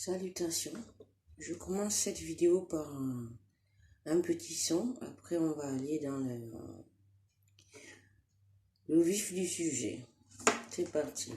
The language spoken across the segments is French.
Salutations, je commence cette vidéo par un petit son, après on va aller dans le vif du sujet. C'est parti.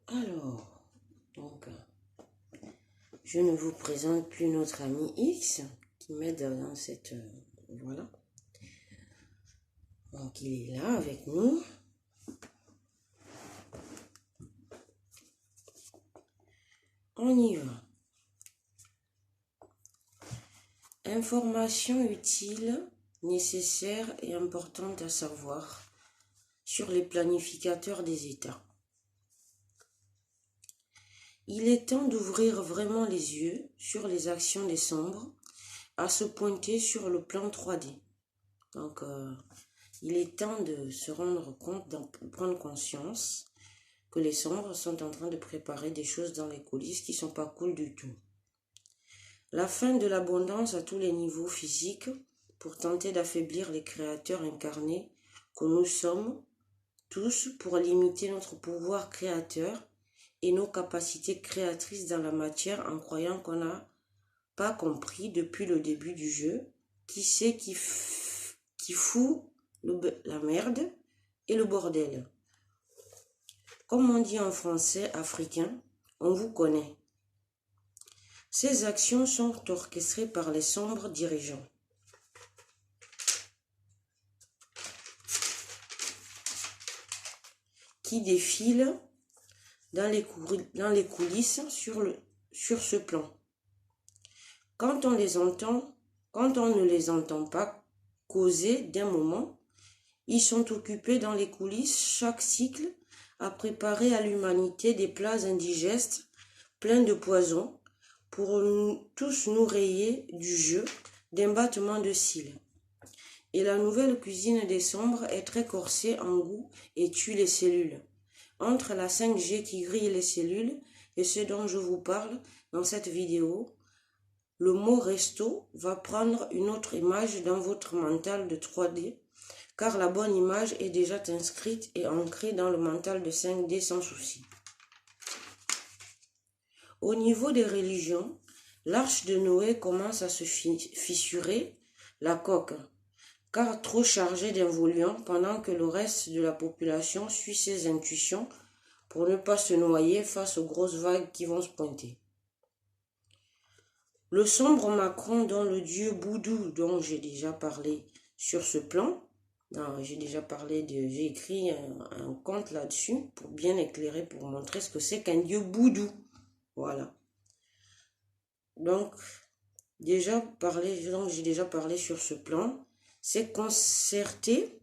Alors, donc, je ne vous présente plus notre ami X qui m'aide dans cette... voilà. Donc, il est là avec nous. On y va. Informations utiles, nécessaires et importantes à savoir sur les planificateurs des États. Il est temps d'ouvrir vraiment les yeux sur les actions des sombres, à se pointer sur le plan 3D. Donc, il est temps de se rendre compte, de prendre conscience que les sombres sont en train de préparer des choses dans les coulisses qui ne sont pas cool du tout. La fin de l'abondance à tous les niveaux physiques pour tenter d'affaiblir les créateurs incarnés que nous sommes tous pour limiter notre pouvoir créateur et nos capacités créatrices dans la matière en croyant qu'on n'a pas compris depuis le début du jeu qui c'est qui fout la merde et le bordel. Comme on dit en français africain, on vous connaît. Ces actions sont orchestrées par les sombres dirigeants. Qui défilent dans les coulisses sur ce plan. Quand on ne les entend pas causer d'un moment, ils sont occupés dans les coulisses chaque cycle à préparer à l'humanité des plats indigestes pleins de poison pour tous nous rayer du jeu d'un battement de cils. Et la nouvelle cuisine des sombres est très corsée en goût et tue les cellules. Entre la 5G qui grille les cellules et ce dont je vous parle dans cette vidéo, le mot resto va prendre une autre image dans votre mental de 3D, car la bonne image est déjà inscrite et ancrée dans le mental de 5D sans souci. Au niveau des religions, l'arche de Noé commence à se fissurer la coque, car trop chargée d'involution pendant que le reste de la population suit ses intuitions pour ne pas se noyer face aux grosses vagues qui vont se pointer. Le sombre Macron, dont le dieu Boudou, dont j'ai déjà parlé sur ce plan, j'ai écrit un conte là-dessus pour bien éclairer, pour montrer ce que c'est qu'un dieu Boudou. Voilà. Donc, j'ai déjà parlé sur ce plan. C'est concerté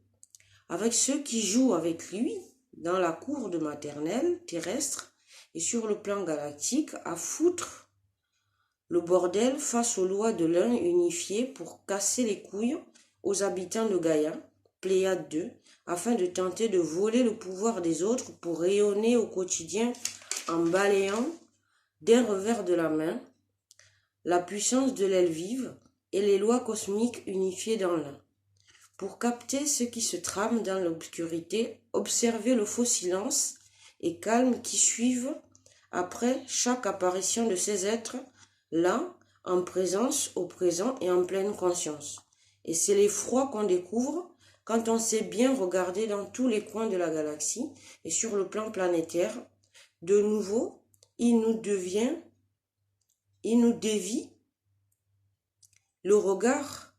avec ceux qui jouent avec lui dans la cour de maternelle terrestre et sur le plan galactique à foutre le bordel face aux lois de l'un unifié pour casser les couilles aux habitants de Gaïa, Pléiade 2, afin de tenter de voler le pouvoir des autres pour rayonner au quotidien en balayant d'un revers de la main la puissance de l'aile vive et les lois cosmiques unifiées dans l'un. Pour capter ce qui se trame dans l'obscurité, observez le faux silence et calme qui suivent après chaque apparition de ces êtres, là, en présence, au présent et en pleine conscience. Et c'est l'effroi qu'on découvre quand on sait bien regarder dans tous les coins de la galaxie et sur le plan planétaire. De nouveau, il nous dévie le regard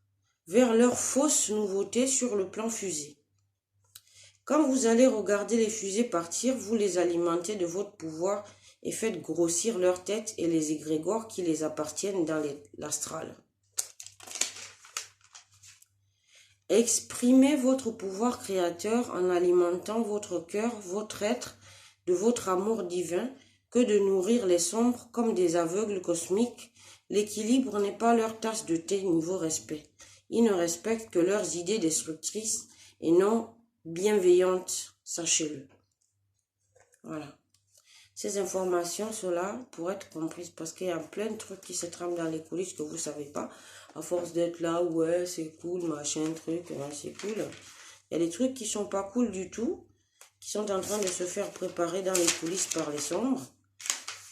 vers leurs fausses nouveautés sur le plan fusée. Quand vous allez regarder les fusées partir, vous les alimentez de votre pouvoir et faites grossir leur tête et les égrégores qui les appartiennent dans l'astral. Exprimez votre pouvoir créateur en alimentant votre cœur, votre être, de votre amour divin, que de nourrir les sombres comme des aveugles cosmiques. L'équilibre n'est pas leur tasse de thé niveau respect. Ils ne respectent que leurs idées destructrices et non bienveillantes, sachez-le. Voilà. Ces informations sont là pour être comprises parce qu'il y a plein de trucs qui se trament dans les coulisses que vous ne savez pas. À force d'être là, ouais, c'est cool, machin, truc, ouais, c'est cool. Il y a des trucs qui sont pas cool du tout, qui sont en train de se faire préparer dans les coulisses par les sombres.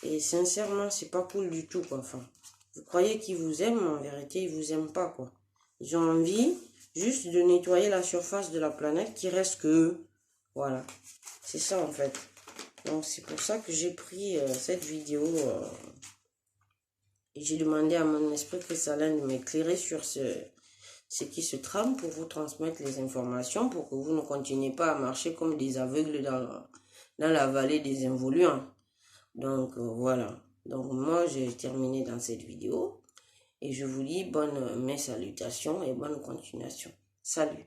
Et sincèrement, c'est pas cool du tout, quoi. Enfin, vous croyez qu'ils vous aiment, mais en vérité, ils vous aiment pas, quoi. Ils ont envie juste de nettoyer la surface de la planète qui reste que eux. Voilà. C'est ça, en fait. Donc, c'est pour ça que j'ai pris cette vidéo et j'ai demandé à mon esprit cristallin de m'éclairer sur ce qui se trame pour vous transmettre les informations pour que vous ne continuiez pas à marcher comme des aveugles dans la vallée des involuants. Donc, voilà. Donc, moi, j'ai terminé dans cette vidéo et je vous dis mes salutations et bonne continuation. Salut!